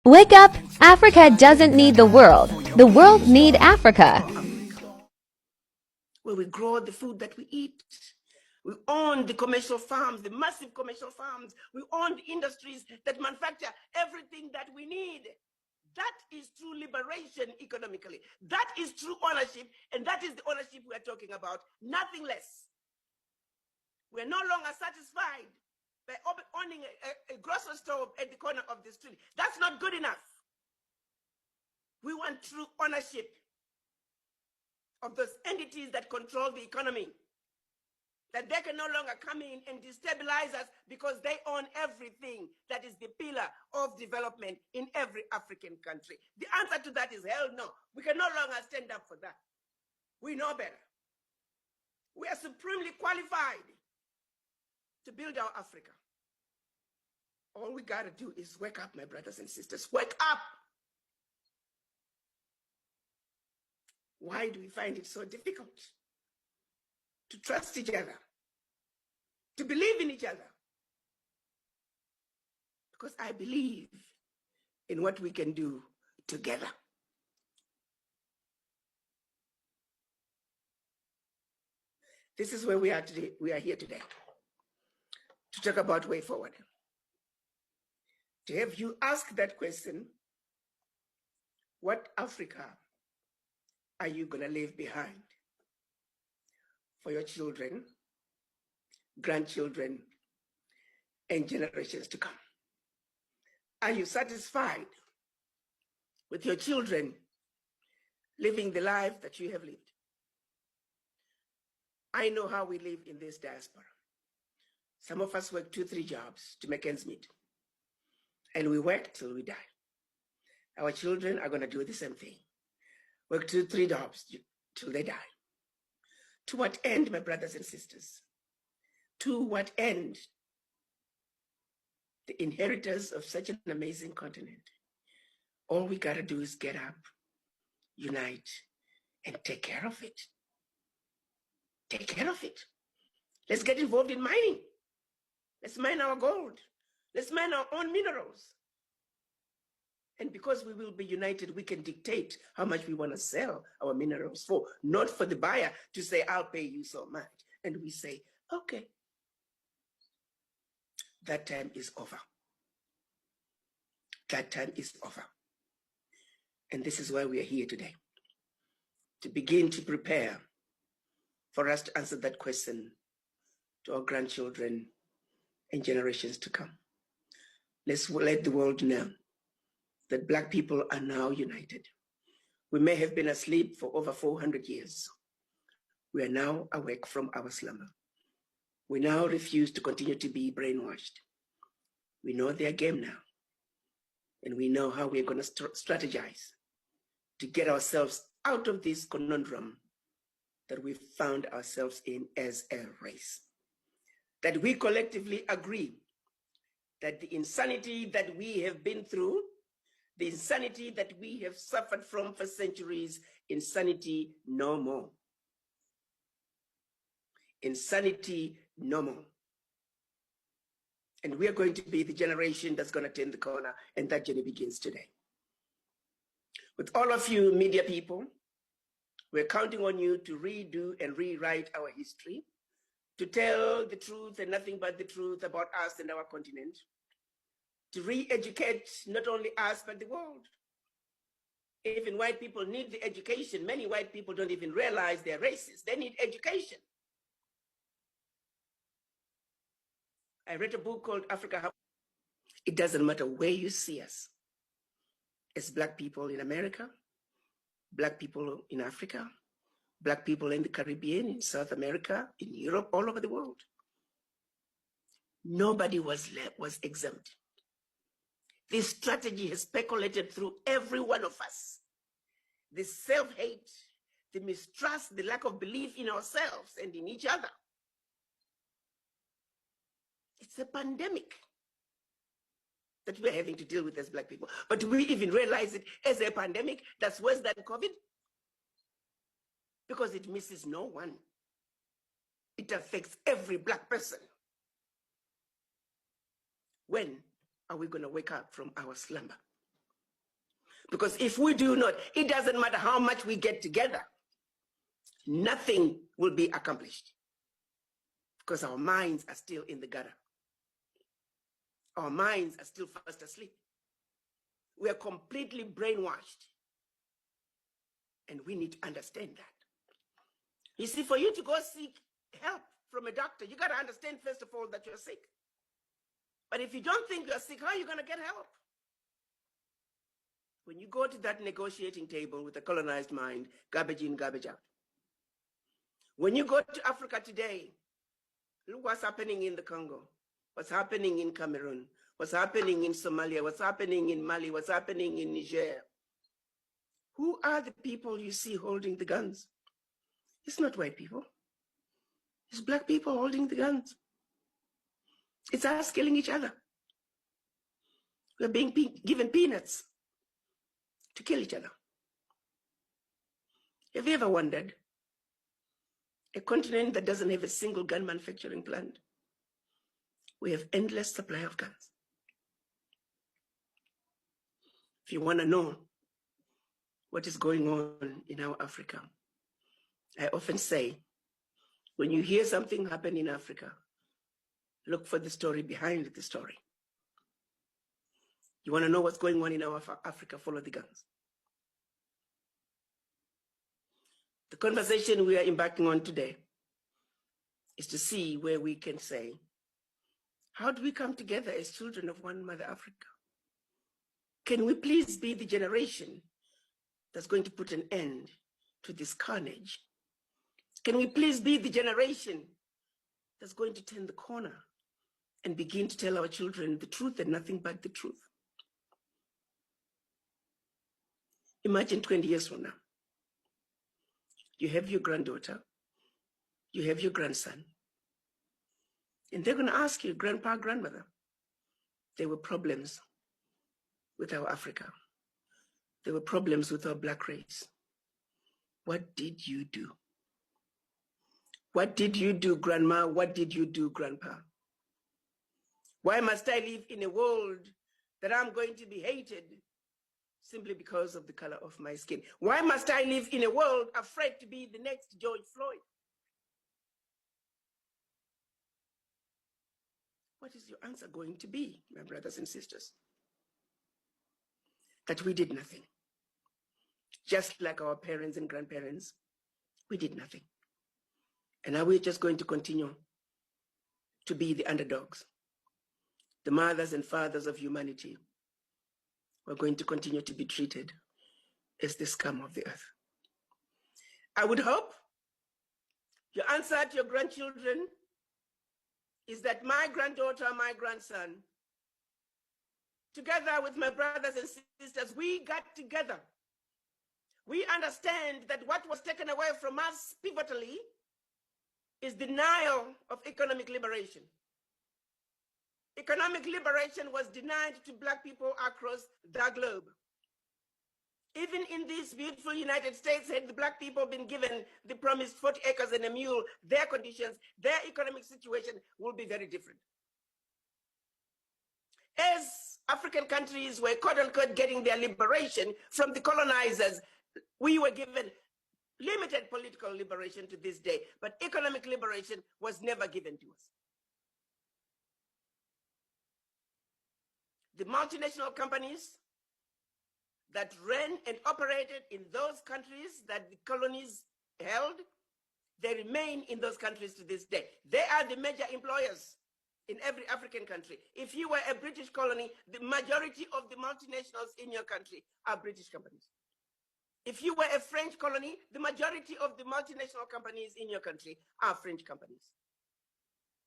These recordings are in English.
Wake up! Africa doesn't need the world. The world need Africa. Where we grow the food that we eat. We own the commercial farms, the massive commercial farms. We own the industries that manufacture everything that we need. That is true liberation economically. That is true ownership, and that is the ownership we are talking about, nothing less. We're no longer satisfied by owning a grocery store at the corner of the street. That's not good enough. We want true ownership of those entities that control the economy, that they can no longer come in and destabilize us because they own everything that is the pillar of development in every African country. The answer to that is hell no. We can no longer stand up for that. We know better. We are supremely qualified to build our Africa. All we got to do is wake up, my brothers and sisters. Wake up. Why do we find it so difficult to trust each other, to believe in each other? Because I believe in what we can do together. This is where we are today. We are here today to talk about way forward. To have you ask that question, what Africa are you going to leave behind for your children, grandchildren, and generations to come? Are you satisfied with your children living the life that you have lived? I know how we live in this diaspora. Some of us work 2-3 jobs to make ends meet, and we work till we die. Our children are going to do the same thing. Work 2-3 jobs till they die. To what end, my brothers and sisters? To what end? The inheritors of such an amazing continent. All we got to do is get up, unite, and take care of it. Take care of it. Let's get involved in mining. Let's mine our gold. Let's mine our own minerals. And because we will be united, we can dictate how much we want to sell our minerals for, not for the buyer to say, I'll pay you so much. And we say, okay. That time is over. That time is over. And this is why we are here today, to begin to prepare for us to answer that question to our grandchildren and generations to come. Let's let the world know that Black people are now united. We may have been asleep for over 400 years. We are now awake from our slumber. We now refuse to continue to be brainwashed. We know their game now, and we know how we're going to strategize to get ourselves out of this conundrum that we've found ourselves in as a race. That we collectively agree that the insanity that we have been through, the insanity that we have suffered from for centuries, insanity no more. Insanity no more. And we are going to be the generation that's going to turn the corner, and that journey begins today. With all of you media people, we're counting on you to redo and rewrite our history, to tell the truth and nothing but the truth about us and our continent, to re-educate not only us, but the world. Even white people need the education. Many white people don't even realize they're racist. They need education. I read a book called Africa. It doesn't matter where you see us. As Black people in America, Black people in Africa, Black people in the Caribbean, in South America, in Europe, all over the world. Nobody was exempt. This strategy has percolated through every one of us. The self-hate, the mistrust, the lack of belief in ourselves and in each other. It's a pandemic that we're having to deal with as Black people. But do we even realize it as a pandemic that's worse than COVID? Because it misses no one. It affects every Black person. When are we going to wake up from our slumber? Because if we do not, it doesn't matter how much we get together, nothing will be accomplished. Because our minds are still in the gutter. Our minds are still fast asleep. We are completely brainwashed. And we need to understand that. You see, for you to go seek help from a doctor, you got to understand, first of all, that you're sick. But if you don't think you're sick, how are you going to get help? When you go to that negotiating table with a colonized mind, garbage in, garbage out. When you go to Africa today, look what's happening in the Congo, what's happening in Cameroon, what's happening in Somalia, what's happening in Mali, what's happening in Niger. Who are the people you see holding the guns? It's not white people. It's black people holding the guns. It's us killing each other. We're being given peanuts to kill each other. Have you ever wondered? A continent that doesn't have a single gun manufacturing plant. We have endless supply of guns. If you want to know what is going on in our Africa, I often say, when you hear something happen in Africa, look for the story behind the story. You want to know what's going on in our Africa, follow the guns. The conversation we are embarking on today is to see where we can say, how do we come together as children of one mother Africa? Can we please be the generation that's going to put an end to this carnage? Can we please be the generation that's going to turn the corner and begin to tell our children the truth and nothing but the truth? Imagine 20 years from now. You have your granddaughter, you have your grandson, and they're going to ask you, grandpa, grandmother, there were problems with our Africa. There were problems with our black race. What did you do? What did you do, grandma? What did you do, grandpa? Why must I live in a world that I'm going to be hated simply because of the color of my skin? Why must I live in a world afraid to be the next George Floyd? What is your answer going to be, my brothers and sisters? That we did nothing. Just like our parents and grandparents, we did nothing. And now we're just going to continue to be the underdogs, the mothers and fathers of humanity. We're going to continue to be treated as the scum of the earth. I would hope your answer to your grandchildren is that my granddaughter, my grandson, together with my brothers and sisters, we got together. We understand that what was taken away from us pivotally is denial of economic liberation. Economic liberation was denied to Black people across the globe. Even in this beautiful United States, had the Black people been given the promised 40 acres and a mule, their conditions, their economic situation will be very different. As African countries were quote unquote getting their liberation from the colonizers, we were given limited political liberation to this day, but economic liberation was never given to us. The multinational companies that ran and operated in those countries that the colonies held, they remain in those countries to this day. They are the major employers in every African country. If you were a British colony, the majority of the multinationals in your country are British companies. If you were a French colony, the majority of the multinational companies in your country are French companies.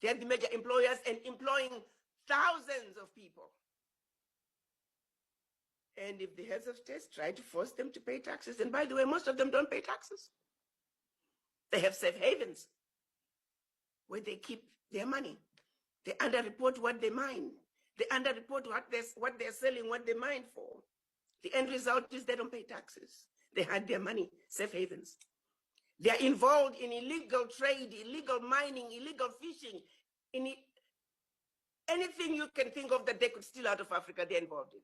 They are the major employers and employing thousands of people. And if the heads of states try to force them to pay taxes, and by the way, most of them don't pay taxes. They have safe havens where they keep their money. They underreport what they mine. They underreport what they're selling, what they mine for. The end result is they don't pay taxes. They hide their money, safe havens. They're involved in illegal trade, illegal mining, illegal fishing, in anything you can think of that they could steal out of Africa, they're involved in.